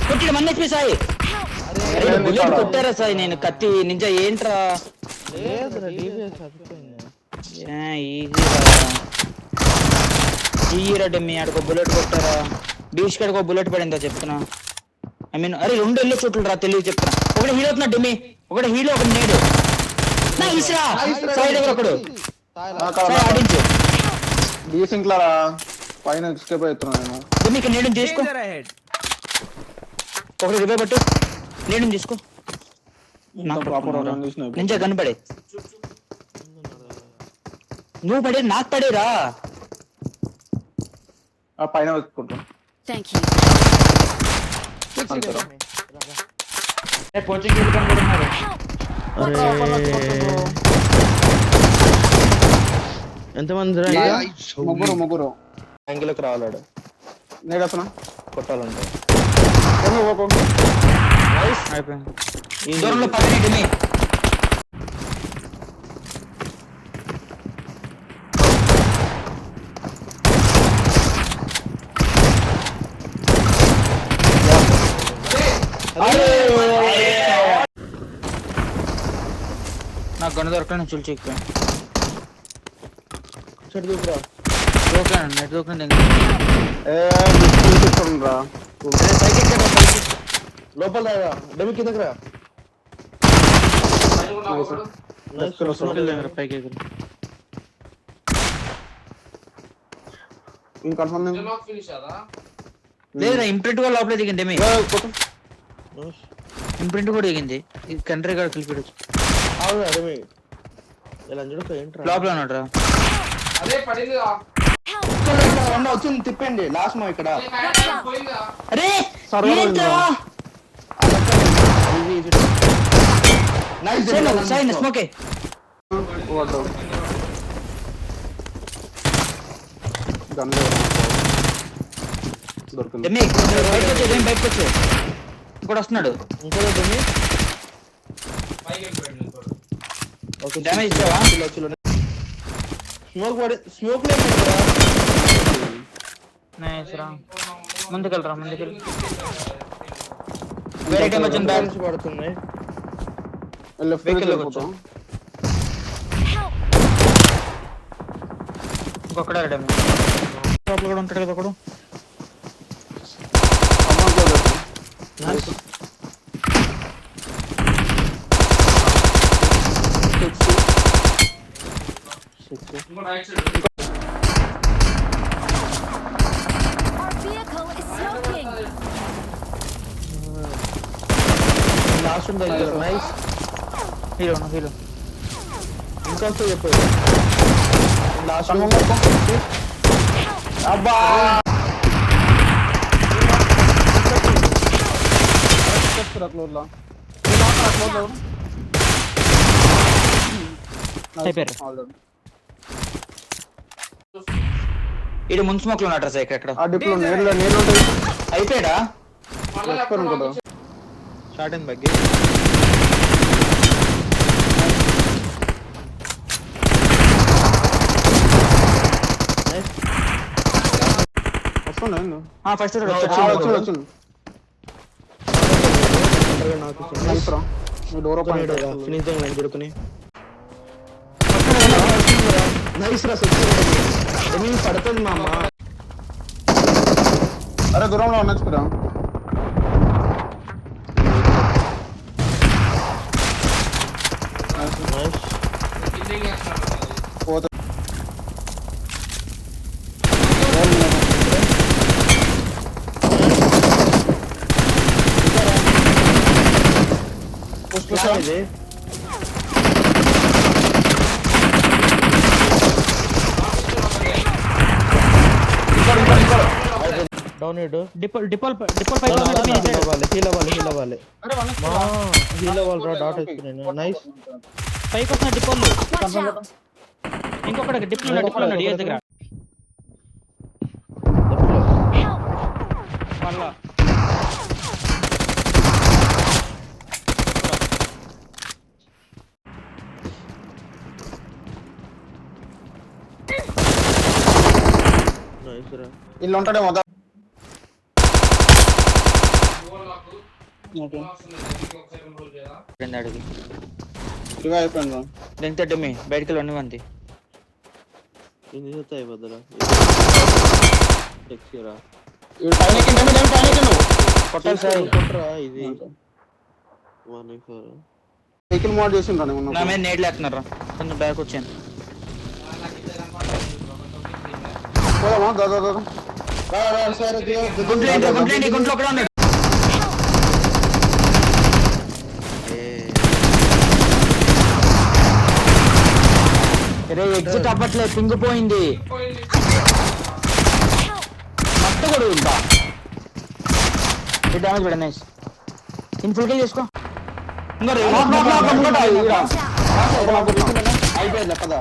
కొట్టిడు మన HP సాయి. అరే bullet కొట్టారా సాయి? నేను కత్తి నింజా ఏంట్రా? లేదురా DBS అయిపోయింది. ఈరా డెమ్మి ఆడికో బుల్లెట్ కొట్టారా? బీచ్ కాడికో బుల్లెట్ పడిందా చెప్తున్నా. ఐ మీన్ అరే 2 ఎల్లో చోట్లు రా తెలియదు చెప్తున్నా. ఒకటి హీల్ అవుతున్నా డెమ్మి, ఒకటి హీల్ ఒకటి నేడు. సాయి దగ్గర ఒకడు ఆడించు. డీసింక్లా పైన ఎస్కేప్ అవుతున్నా నేను. డెమ్మి ఇక్కడ నేడుని తీసుకో, ఒకటి రివైవ్ పట్టు, నేడుని తీసుకో. నింజా కనపడే నువ్వు పడే నాకు పడేరా పైన వెతుకుంటా. కోచింగ్ వెళ్ళుకున్నారు. ఎంతమంది ముగ్గురు యాంగిల్కి రావాలాడు. నేడసనా కొట్టాలంటే ఈ దూరంలో పక్కనే నాకు గణ దొరకని చుల్ చెక్కిపోయాను. చెట్టు దూకురా దూకాను నెట్ దూకండి. లోపల రాగా డెమి కిందకి రా. పైకి లేదా ఇంప్రింట్ కూడా లోపల దిగింది. ఇంప్రింట్ కూడా దిగింది. కంట్రీ కూడా కలిపి లోపల ఉన్నాడు. వచ్చింది తిప్పండి లాస్ట్ మా ఇక్కడ. అరే స్మోకే బయటకు వచ్చే ఇక్కడ వస్తున్నాడు. డ్యామేజ్ ఇచ్చావా? స్మోక్ పడి స్మోక్ ముందుకెళ్ళరా ముందుకెళ్ళి. వేరే టైం వచ్చింది బ్యాలెన్స్ పడుతుంది. ఇంకొకడే లోపల కూడా ఉంటాడు కదా ఒకడు. లాస్ట్ ఉంది నైస్. హీరో ఇంకా చెప్పు లాస్ట్ అబ్బా ఇది ముందు స్మోక్ లో ఉన్నాడు సార్. ఇక్కడ అయిపోయాడా? Short and buggy first finishing line దొరుకుని నైస్ రా. పడుతుంది మా అమ్మ. అరే దూరంలో ఉండొచ్చుకురా. డౌన్ ఇటు డిపోల్ హీల్ అవ్వాలి రా. డాట్ వచ్చింది నైస్. పైకి వస్తున్న డిపోల్ ఇంకొకటి డిప్లో ఉన్నాడు ఏ దగ్గర మళ్ళా. ఇల్లు ఉంటాడే మొదలు ఓకే రెండు అడిగి ఇవే అయిపోయింది దీంతో డెమ్మి బయటికి వెళ్ళి వండి ఇది అవుతాయి బద్దరా టెక్స్చరా ఇవి పైన కొట్టాలి సార్ కొట్రా ఇది 194 వెహికల్ మోడ్ చేసిండ్రా నా నేను మీద నేట్లు వేస్తున్నారా కొంచెం బ్యాక్ వచ్చాను పోదామా దాదా దాదా గుంట్లో ఒకడే ఉన్నాడు రే ఎగ్జిట్ అవ్వట్లే పింగిపోయింది మొత్తం కూడా ఉంటా డ్యామేజ్ పడ నైస్ ఇన్ ఫుల్ కిల్ చేసుకో ఇంకా అయిపోయింది కదా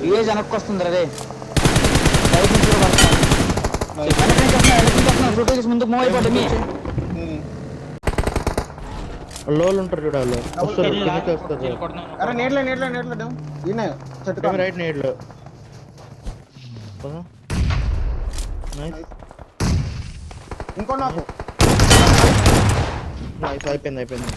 ఏ వెనక్కి వస్తుంది రే ముందుకు మూవ్ అయిపోతుంది మీ లోలు ఉంటారు చూడాలి వస్తారు కిందకి వస్తారు అరే నీట్లే ఈయన చెట్టు రైట్ నీడ్లు నైస్ ఇంకో నాకు నైస్ అయిపోయింది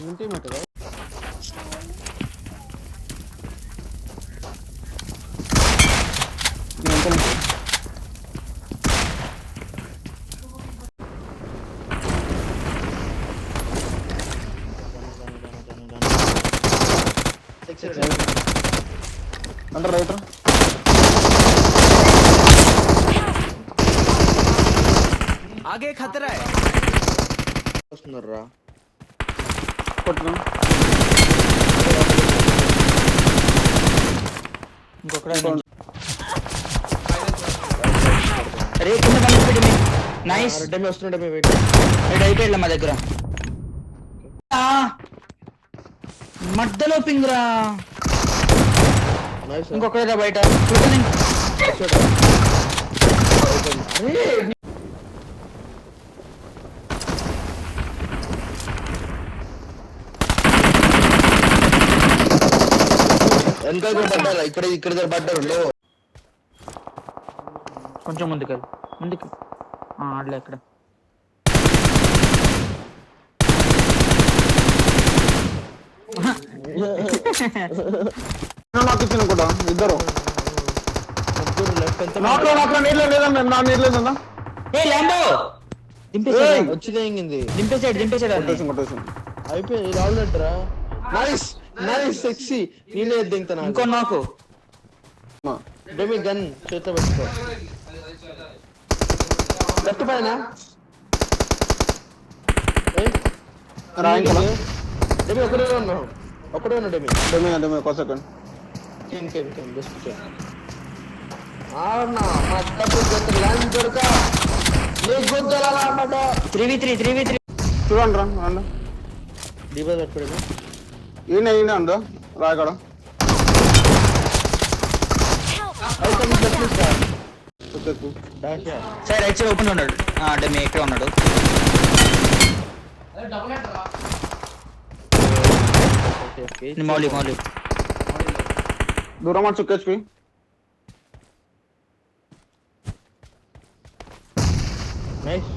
ఇంటిమేట్ అంటే రైటర్ आगे खतरा है వస్తున్నారా కొట్టుకున్నాం ఇంకొకటి రే కింద కనిపెట్టి మీ నైస్ డెమి వస్తున్నాడు డెమి వెయిట్ రెడ్ అయిపోయాడు మా దగ్గర మధ్యలో పింగ్రా నైస్ ఇంకొకటి బయట వెనక పడ్డారా ఇక్కడ పడ్డారు కొంచెం ముందుకు ఆడలే ఇక్కడ నాకు ఇచ్చిన కూడా ఇద్దరు ముగ్గురు లెఫ్ట్ ఎంత నాకు నీళ్ళు లేదన్నా నా నీళ్ళు లేదన్నా ఏ ల్యాంబో దింపేసాడు వచ్చింది కొట్టేసి అయిపోయింది రావులెట్రా నైస్ సెక్సీ నేనే దింగుతాను ఇంకో నాకు డెమి గన్ చేత పెట్టుకో లెఫ్ట్ పైన రాయింగ్ డెమి ఒకడే ఉన్నావు డెమి డెమే ఒక సెకండ్ ఇంకేం జస్ట్ ఆడనా మా తప్పు చేత ల్యాండ్ దొరక నీకు గుద్దలా అన్నమాట 3v3 చూడండి రా రండి డీబా పెట్టుకోడేమి ఈయన ఉందో Rayagada side right side open ఉన్నాడు డెమ్మి ఇక్కడ ఉన్నాడు మౌలి దూరం అని చుక్కేసి నైస్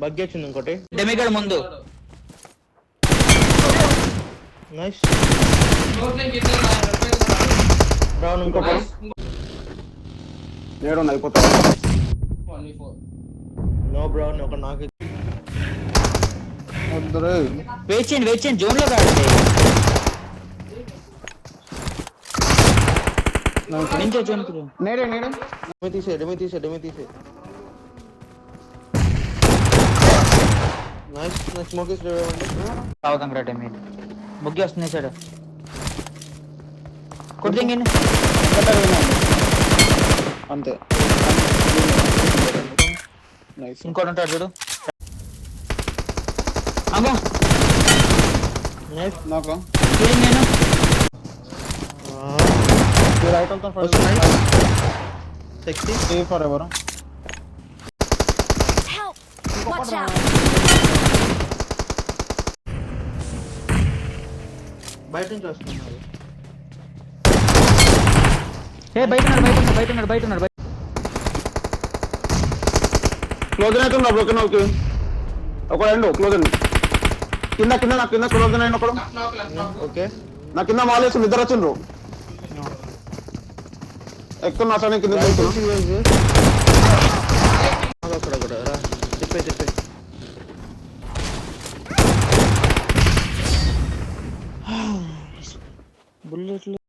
బగ్గి వచ్చింది ఇంకోటి డెమ్మి గడ ముందు నైస్ బ్రౌన్ ఇంకోటి నేడు అయిపోతా నో బ్రౌన్ ఒక నాకు వెయిట్ చేయండి జోన్ లో కాదండి నించో జోన్ నేడే డెమి తీసే నైస్ స్మోక్ ఇస్ తాగుతాం రా డెమ్మి బుగ్గి వస్తుంది సార్ కొట్టింగండి అంతే నైస్ ఇంకోటి ఉంటాడు చూడు అమ్మో నైస్ నాకు ఫీలింగ్ నేను రైట్ వెళ్తాం ఫస్ట్ సెక్సీ సేవ్ ఫర్ ఎవరు Help! Watch out! బయట నుంచి వస్తున్నారు బయట ఉన్నాడు క్లోజ్ అవుతున్నా బ్రోకెన్ ఓకే ఒక రెండు క్లోజ్ అండి కింద నా కింద క్లోజ్ అయిన ఒకడు ఓకే నా కింద మాలేసి నిద్ర వచ్చిండ్రు ఎక్కుతున్నా సార్ నేను కింద దిగుతున్నా.